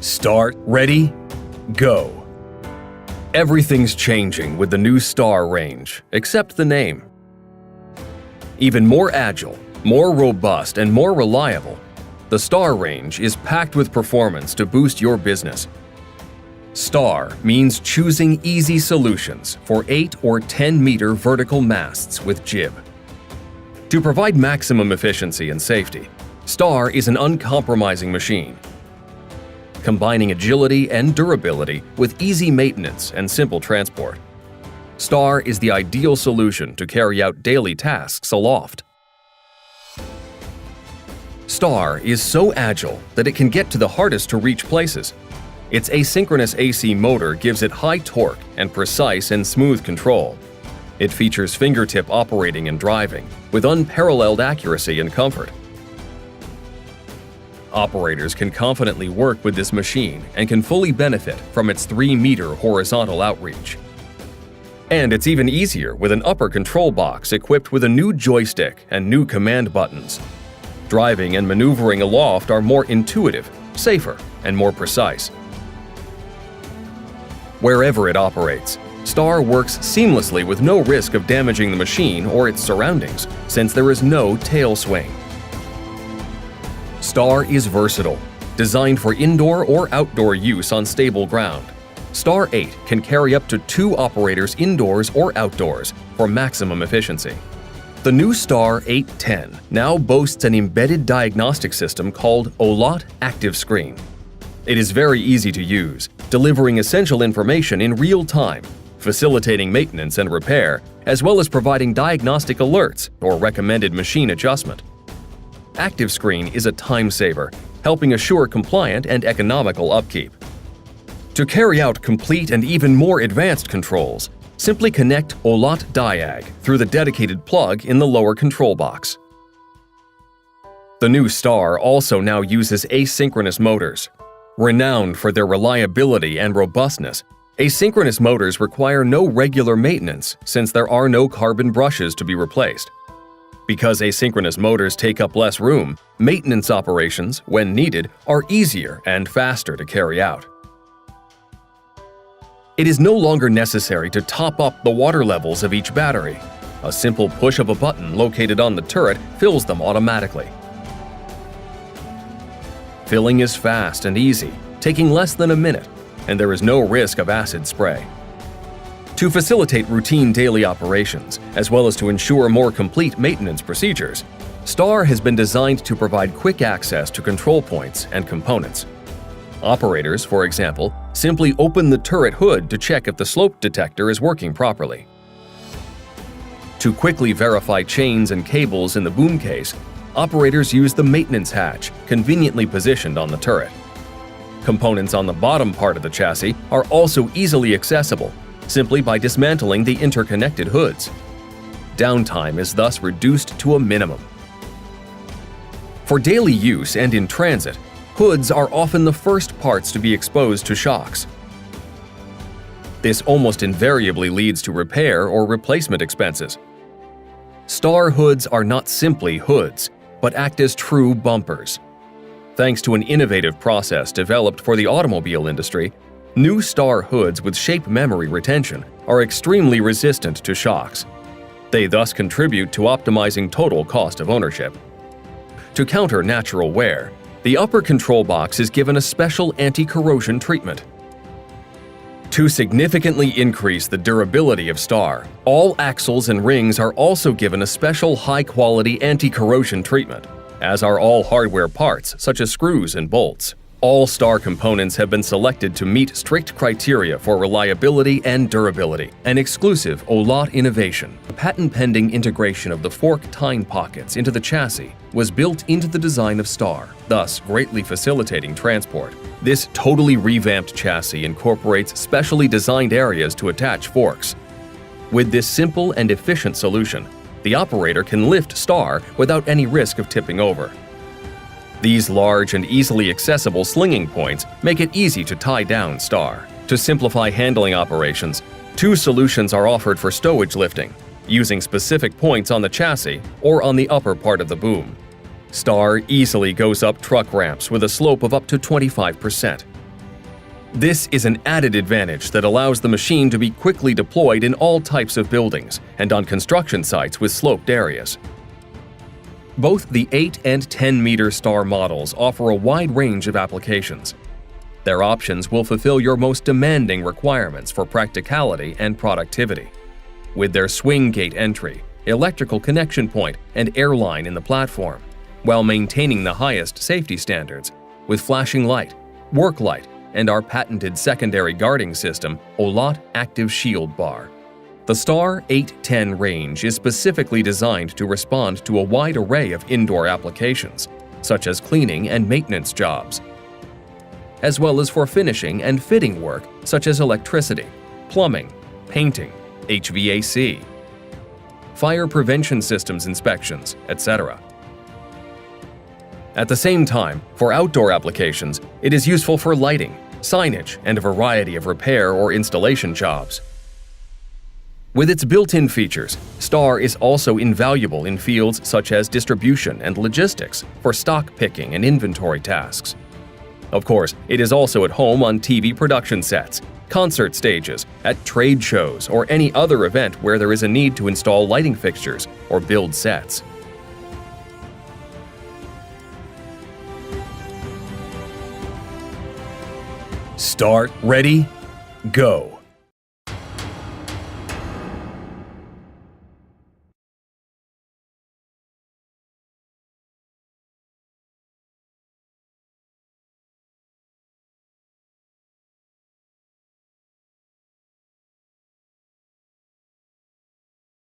Start, ready, go. Everything's changing with the new Star range, except the name. Even more agile, more robust, and more reliable, the Star range is packed with performance to boost your business. Star means choosing easy solutions for 8 or 10-meter vertical masts with jib. To provide maximum efficiency and safety, Star is an uncompromising machine. Combining agility and durability with easy maintenance and simple transport, Star is the ideal solution to carry out daily tasks aloft. Star is so agile that it can get to the hardest to reach places. Its asynchronous AC motor gives it high torque and precise and smooth control. It features fingertip operating and driving with unparalleled accuracy and comfort. Operators can confidently work with this machine and can fully benefit from its 3-meter horizontal outreach. And it's even easier with an upper control box equipped with a new joystick and new command buttons. Driving and maneuvering aloft are more intuitive, safer, and more precise. Wherever it operates, Star works seamlessly with no risk of damaging the machine or its surroundings, since there is no tail swing. Star is versatile, designed for indoor or outdoor use on stable ground. Star 8 can carry up to 2 operators indoors or outdoors for maximum efficiency. The new Star 810 now boasts an embedded diagnostic system called Haulotte ACTIV'SCREEN. It is very easy to use, delivering essential information in real time, facilitating maintenance and repair, as well as providing diagnostic alerts or recommended machine adjustment. ACTIV'SCREEN is a time saver, helping assure compliant and economical upkeep. To carry out complete and even more advanced controls, simply connect Haulotte DIAG through the dedicated plug in the lower control box. The new Star also now uses asynchronous motors. Renowned for their reliability and robustness, asynchronous motors require no regular maintenance since there are no carbon brushes to be replaced. Because asynchronous motors take up less room, maintenance operations, when needed, are easier and faster to carry out. It is no longer necessary to top up the water levels of each battery. A simple push of a button located on the turret fills them automatically. Filling is fast and easy, taking less than a minute, and there is no risk of acid spray. To facilitate routine daily operations, as well as to ensure more complete maintenance procedures, Star has been designed to provide quick access to control points and components. Operators, for example, simply open the turret hood to check if the slope detector is working properly. To quickly verify chains and cables in the boom case, operators use the maintenance hatch, conveniently positioned on the turret. Components on the bottom part of the chassis are also easily accessible, simply by dismantling the interconnected hoods. Downtime is thus reduced to a minimum. For daily use and in transit, hoods are often the first parts to be exposed to shocks. This almost invariably leads to repair or replacement expenses. Star hoods are not simply hoods, but act as true bumpers. Thanks to an innovative process developed for the automobile industry, new Star hoods with shape memory retention are extremely resistant to shocks. They thus contribute to optimizing total cost of ownership. To counter natural wear, the upper control box is given a special anti-corrosion treatment. To significantly increase the durability of Star, all axles and rings are also given a special high-quality anti-corrosion treatment, as are all hardware parts such as screws and bolts. All Star components have been selected to meet strict criteria for reliability and durability. An exclusive Haulotte innovation, a patent-pending integration of the fork tine pockets into the chassis, was built into the design of Star, thus greatly facilitating transport. This totally revamped chassis incorporates specially designed areas to attach forks. With this simple and efficient solution, the operator can lift Star without any risk of tipping over. These large and easily accessible slinging points make it easy to tie down Star. To simplify handling operations, 2 solutions are offered for stowage lifting, using specific points on the chassis or on the upper part of the boom. Star easily goes up truck ramps with a slope of up to 25%. This is an added advantage that allows the machine to be quickly deployed in all types of buildings and on construction sites with sloped areas. Both the 8 and 10-meter STAR models offer a wide range of applications. Their options will fulfill your most demanding requirements for practicality and productivity. With their swing gate entry, electrical connection point, and airline in the platform, while maintaining the highest safety standards, with flashing light, work light, and our patented secondary guarding system, Haulotte Active Shield Bar. The STAR 810 range is specifically designed to respond to a wide array of indoor applications, such as cleaning and maintenance jobs, as well as for finishing and fitting work such as electricity, plumbing, painting, HVAC, fire prevention systems inspections, etc. At the same time, for outdoor applications, it is useful for lighting, signage, and a variety of repair or installation jobs. With its built-in features, STAR is also invaluable in fields such as distribution and logistics for stock picking and inventory tasks. Of course, it is also at home on TV production sets, concert stages, at trade shows, or any other event where there is a need to install lighting fixtures or build sets. Start, ready, go!